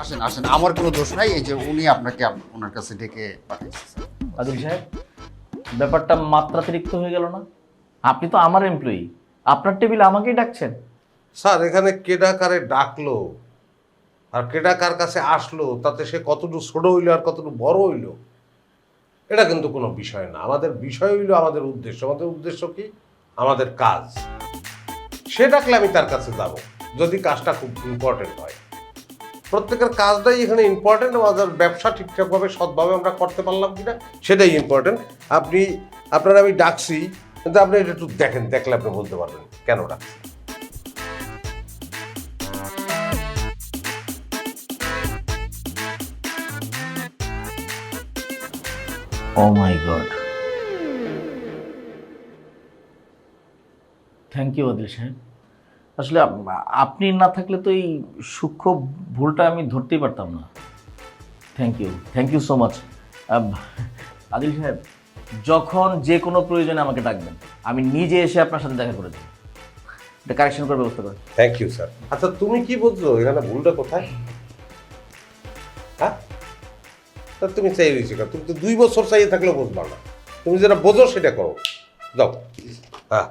আসেন আসেন, আমার কোনো দোষ নাই, এই যে উনি আপনাকে ওনার কাছে ডেকে পাঠিয়েছে স্যার। আদিল সাহেব, ব্যাপারটা মাত্রাতিরিক্ত হয়ে গেল না? আপনি তো আমার এমপ্লয়ি, আপনার টেবিলে আমাকেই ডাকছেন। স্যার এখানে কেডা কারে ডাকলো আর কেডা কার কাছে আসলো তাতে সে কতটুকু ছোট হইলো আর কতটুকু বড় হইলো এটা কিন্তু কোনো বিষয় না। আমাদের বিষয় হইলো আমাদের উদ্দেশ্য। আমাদের উদ্দেশ্য কি? আমাদের কাজ। সে ডাকলে আমি তার কাছে যাব যদি কাজটা খুব ইম্পর্টেন্ট হয়। প্রত্যেকের কাজটাই এখানে ইম্পর্টেন্ট। আমাদের ব্যবসা ঠিকঠাকভাবে সৎভাবে আমরা করতে পারলাম কিনা সেটাই ইম্পর্টেন্ট। আপনারা আমি ডাকছি, কিন্তু আপনি এটা একটু দেখেন, দেখলে আপনি বলতে পারবেন কেন ডাকছি। ও মাই গড, থ্যাংক ইউ আদিল সাহেব। আসলে আপনি না থাকলে তো এই সূক্ষ্ম ভুলটা আমি ধরতেই পারতাম না। Thank you so much. Adil saheb, যখন যে কোনো প্রয়োজনে আমাকে ডাকবেন, আমি নিজে এসে আপনার সাথে দেখা করে দেব। এটা কারেকশন করার ব্যবস্থা করেন। Thank you sir. আচ্ছা তুমি কি বুঝছো এখানে ভুলটা কোথায়? হ্যাঁ, তা তুমি চাই রয়েছে, তুমি তো 2 বছর চাইয়ে থাকলেও বুঝবা না। তুমি যেটা বোঝো সেটা করো, যাও। হ্যাঁ।